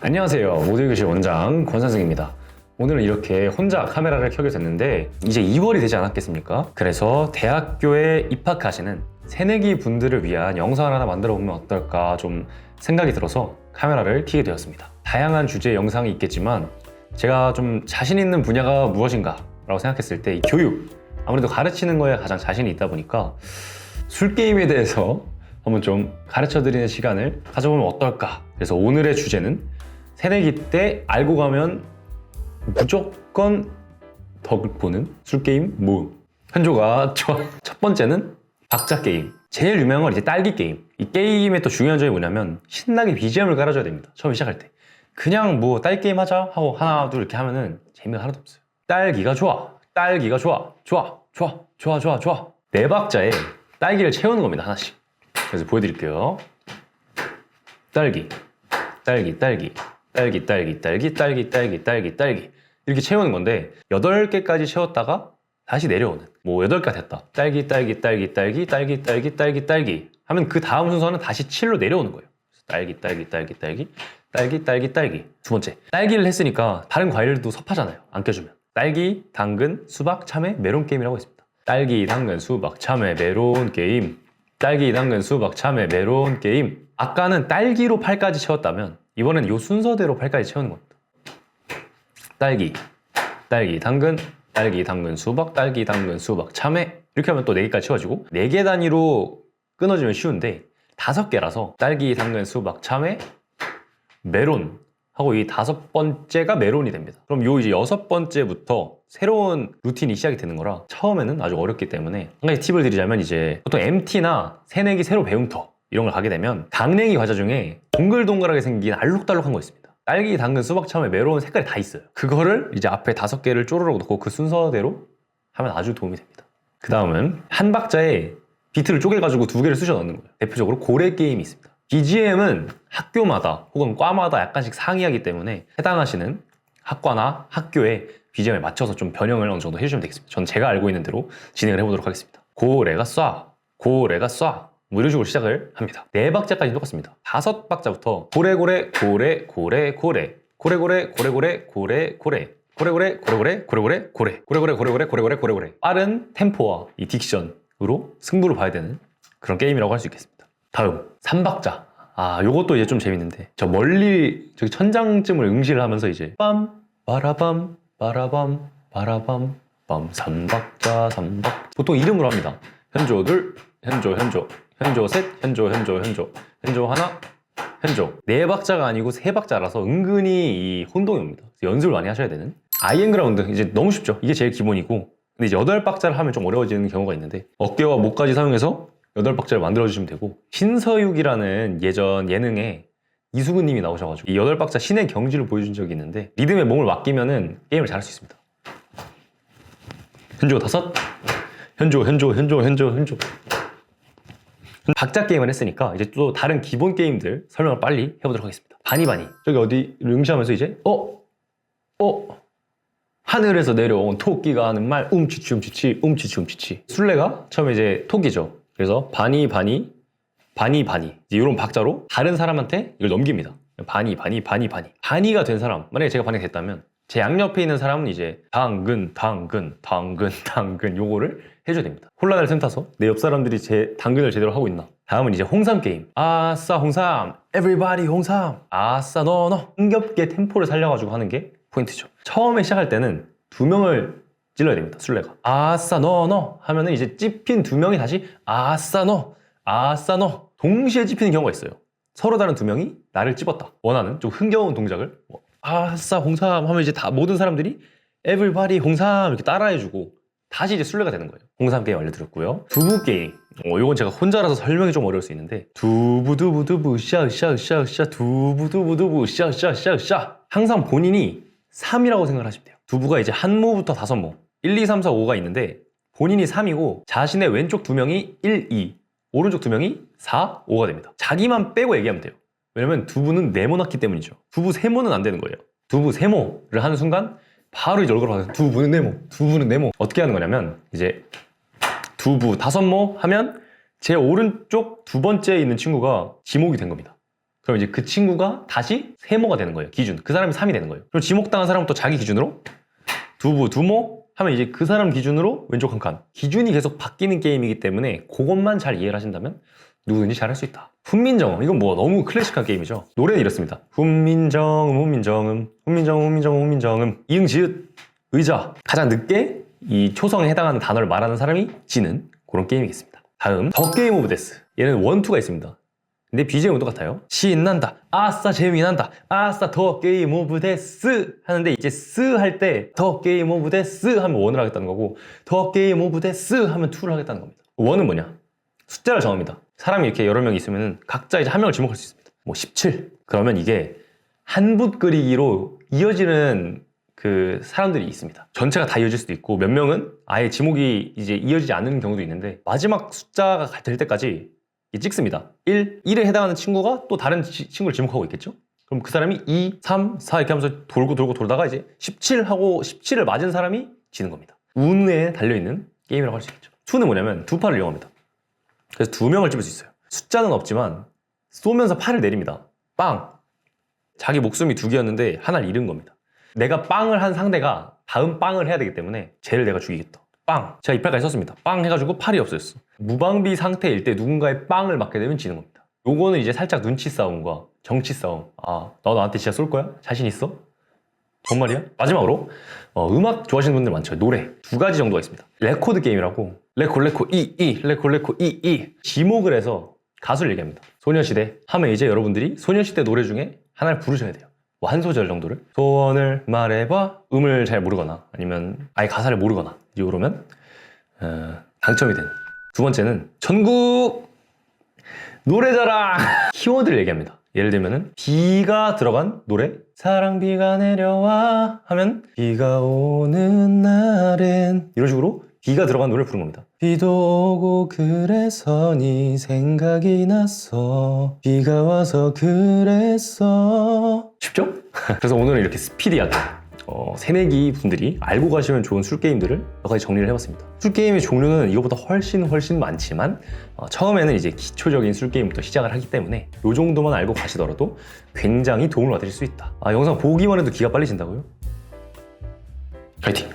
안녕하세요. 모두교실 원장 권선생입니다. 오늘은 이렇게 혼자 카메라를 켜게 됐는데 이제 2월이 되지 않았겠습니까? 그래서 대학교에 입학하시는 새내기 분들을 위한 영상을 하나 만들어 보면 어떨까 좀 생각이 들어서 카메라를 켜게 되었습니다. 다양한 주제의 영상이 있겠지만 제가 좀 자신 있는 분야가 무엇인가 라고 생각했을 때 이 교육, 아무래도 가르치는 거에 가장 자신이 있다 보니까 술게임에 대해서 한번 좀 가르쳐드리는 시간을 가져보면 어떨까. 그래서 오늘의 주제는 새내기 때 알고 가면 무조건 덕을 보는 술게임 모음. 현조가 첫 번째는 박자게임. 제일 유명한 건 이제 딸기게임. 이 게임의 또 중요한 점이 뭐냐면 신나게 BGM을 깔아줘야 됩니다. 처음 시작할 때. 그냥 뭐 딸기게임 하자 하고 하나 둘 이렇게 하면은 재미가 하나도 없어요. 딸기가 좋아. 딸기가 좋아. 좋아. 좋아. 좋아. 좋아. 좋아. 네 박자에 딸기를 채우는 겁니다. 하나씩. 그래서 보여드릴게요. 딸기. 딸기. 딸기. 딸기. 딸기. 딸기. 딸기. 딸기. 딸기. 딸기. 이렇게 채우는 건데 8개까지 채웠다가 다시 내려오는. 뭐 8개 됐다. 딸기. 딸기. 딸기. 딸기. 딸기. 딸기. 딸기. 딸기. 하면 그 다음 순서는 다시 7로 내려오는 거예요. 딸기. 딸기. 딸기. 딸기. 딸기. 딸기. 딸기. 두 번째. 딸기를 했으니까 다른 과일도 섭하잖아요. 안 껴주면. 딸기, 당근, 수박, 참외, 메론 게임이라고 있습니다. 딸기, 당근, 수박, 참외, 메론 게임. 딸기, 당근, 수박, 참외, 메론 게임. 아까는 딸기로 8까지 채웠다면 이번엔 이 순서대로 8까지 채우는 겁니다. 딸기, 딸기, 당근, 딸기, 당근, 수박, 딸기, 당근, 수박, 참외. 이렇게 하면 또 4개까지 채워지고 4개 단위로 끊어지면 쉬운데 5개라서 딸기, 당근, 수박, 참외, 메론 하고 이 5번째가 메론이 됩니다. 그럼 요 이제 6번째부터 새로운 루틴이 시작이 되는 거라 처음에는 아주 어렵기 때문에 한 가지 팁을 드리자면 이제 보통 MT나 새내기 새로 배움터 이런 걸 가게 되면 당냉이 과자 중에 동글동글하게 생긴 알록달록한 거 있습니다. 딸기, 당근, 수박, 참외, 메론 색깔이 다 있어요. 그거를 이제 앞에 5개를 쪼르륵 넣고 그 순서대로 하면 아주 도움이 됩니다. 그 다음은 한 박자에 비트를 쪼개가지고 2개를 쑤셔 넣는 거예요. 대표적으로 고래 게임이 있습니다. BGM은 학교마다 혹은 과마다 약간씩 상이하기 때문에 해당하시는 학과나 학교에 BGM에 맞춰서 좀 변형을 어느 정도 해주시면 되겠습니다. 전 제가 알고 있는 대로 진행을 해보도록 하겠습니다. 고래가 쏴, 고래가 쏴. 뭐 이런 식으로 시작을 합니다. 4박자까지 똑같습니다. 5박자부터 고래고래 고래 고래 고래 고래고래 고래고래 고래 고래 고래고래 고래고래 고래고래 고래 고래고래 고래고래 고래고래 고래고래 빠른 템포와 이 딕션으로 승부를 봐야 되는 그런 게임이라고 할 수 있겠습니다. 다음 3박자. 요것도 이제 좀 재밌는데 저 멀리 저기 천장쯤을 응시를 하면서 이제 빰 바라밤 바라밤 바라밤 빰 3박자 3박 보통 이름으로 합니다. 현조 둘 현조 현조 현조 셋 현조 현조 현조 현조 하나 현조 4박자가 아니고 3박자라서 은근히 이 혼동이 옵니다. 연습을 많이 하셔야 되는 아이엔그라운드 이제 너무 쉽죠. 이게 제일 기본이고 근데 이제 8박자를 하면 좀 어려워지는 경우가 있는데 어깨와 목까지 사용해서 8박자를 만들어주시면 되고 신서육이라는 예전 예능에 이수근 님이 나오셔가지고 이 8박자 신의 경지를 보여준 적이 있는데 리듬에 몸을 맡기면은 게임을 잘할 수 있습니다. 현조 5 현조 현조 현조 현조 현조 박자 게임을 했으니까 이제 또 다른 기본 게임들 설명을 빨리 해보도록 하겠습니다. 바니바니 저기 어디 응시하면서 이제 하늘에서 내려온 토끼가 하는 말 움치치 움치치 움치치 움치치 술래가 처음에 이제 토끼죠. 그래서 바니 바니 바니 바니 이제 이런 박자로 다른 사람한테 이걸 넘깁니다. 바니 바니 바니 바니 바니가 된 사람 만약에 제가 바니가 됐다면 제 양옆에 있는 사람은 이제 당근 당근 당근 당근 요거를 해줘야 됩니다. 혼란을 틈타서 내 옆 사람들이 제 당근을 제대로 하고 있나. 다음은 이제 홍삼 게임. 아싸 홍삼 everybody 홍삼 아싸 너너 흥겹게 템포를 살려가지고 하는 게 포인트죠. 처음에 시작할 때는 2명을 찔러야 됩니다. 술래가 아싸 너 하면은 이제 찝힌 2명이 다시 아싸 너 동시에 찝히는 경우가 있어요. 서로 다른 2명이 나를 찝었다 원하는 좀 흥겨운 동작을 아싸 홍삼 하면 이제 다 모든 사람들이 everybody 홍삼 이렇게 따라해주고 다시 이제 술래가 되는 거예요. 홍삼 게임 알려드렸고요. 두부 게임 요건 제가 혼자라서 설명이 좀 어려울 수 있는데 두부두부두부 으쌰으쌰으쌰으쌰 두부두부두부 으쌰으쌰으쌰으쌰 항상 본인이 3이라고 생각을 하시면 돼요. 두부가 이제 한 모부터 5모 1, 2, 3, 4, 5가 있는데 본인이 3이고 자신의 왼쪽 2명이 1, 2 오른쪽 2명이 4, 5가 됩니다. 자기만 빼고 얘기하면 돼요. 왜냐면 두부는 네모 났기 때문이죠. 두부 3모는 안 되는 거예요. 두부 3모를 하는 순간 바로 이제 얼굴을 받아서 두부는 네모 두부는 네모 어떻게 하는 거냐면 이제 두부 5모 하면 제 오른쪽 2번째에 있는 친구가 지목이 된 겁니다. 그럼 이제 그 친구가 다시 세모가 되는 거예요. 기준. 그 사람이 3이 되는 거예요. 그럼 지목당한 사람은 또 자기 기준으로 두부, 두모 하면 이제 그 사람 기준으로 왼쪽 한 칸. 기준이 계속 바뀌는 게임이기 때문에 그것만 잘 이해를 하신다면 누구든지 잘할 수 있다. 훈민정음. 이건 뭐 너무 클래식한 게임이죠. 노래는 이렇습니다. 훈민정음, 훈민정음, 훈민정음, 훈민정음, 훈민정음. 이응, 지읒, 의자. 가장 늦게 이 초성에 해당하는 단어를 말하는 사람이 지는 그런 게임이겠습니다. 다음, 더 게임 오브 데스. 얘는 1, 2가 있습니다. 근데 BGM은 똑같아요. 신난다, 아싸 재미난다, 아싸 더 게임 오브 데스 하는데 이제 스 할 때 더 게임 오브 데스 하면 1을 하겠다는 거고 더 게임 오브 데스 하면 2를 하겠다는 겁니다. 1은 뭐냐? 숫자를 정합니다. 사람이 이렇게 여러 명이 있으면 각자 이제 한 명을 지목할 수 있습니다. 뭐 17. 그러면 이게 한 붓 그리기로 이어지는 그 사람들이 있습니다. 전체가 다 이어질 수도 있고 몇 명은 아예 지목이 이제 이어지지 않는 경우도 있는데 마지막 숫자가 될 때까지 찍습니다. 1에 해당하는 친구가 또 다른 친구를 지목하고 있겠죠? 그럼 그 사람이 2, 3, 4 이렇게 하면서 돌고 돌다가 이제 17하고 17을 맞은 사람이 지는 겁니다. 운에 달려있는 게임이라고 할 수 있겠죠. 2는 뭐냐면 두 팔을 이용합니다. 그래서 2명을 찝을 수 있어요. 숫자는 없지만 쏘면서 팔을 내립니다. 빵! 자기 목숨이 2개였는데 하나를 잃은 겁니다. 내가 빵을 한 상대가 다음 빵을 해야 되기 때문에 쟤를 내가 죽이겠다. 빵! 제가 이빨까지 썼습니다. 빵 해가지고 팔이 없어졌어. 무방비 상태일 때 누군가의 빵을 맞게 되면 지는 겁니다. 요거는 이제 살짝 눈치 싸움과 정치 싸움. 아, 너 나한테 진짜 쏠 거야? 자신 있어? 정말이야? 마지막으로 음악 좋아하시는 분들 많죠. 노래 2가지 정도가 있습니다. 레코드 게임이라고 레코 레코 지목을 해서 가수를 얘기합니다. 소녀시대 하면 이제 여러분들이 소녀시대 노래 중에 하나를 부르셔야 돼요. 뭐 한 소절 정도를 소원을 말해봐. 음을 잘 모르거나 아니면 아예 가사를 모르거나 이러면 당첨이 된. 두 번째는 전국 노래자랑 키워드를 얘기합니다. 예를 들면은 비가 들어간 노래 사랑 비가 내려와 하면 비가 오는 날엔 이런 식으로 비가 들어간 노래를 부른 겁니다. 비도 오고 그래서 네 생각이 났어 비가 와서 그랬어. 쉽죠? 그래서 오늘은 이렇게 스피디하게 새내기 분들이 알고 가시면 좋은 술게임들을 몇 가지 정리를 해봤습니다. 술게임의 종류는 이거보다 훨씬 많지만 처음에는 이제 기초적인 술게임부터 시작을 하기 때문에 이 정도만 알고 가시더라도 굉장히 도움을 받으실 수 있다. 영상 보기만 해도 기가 빨리 진다고요? 파이팅!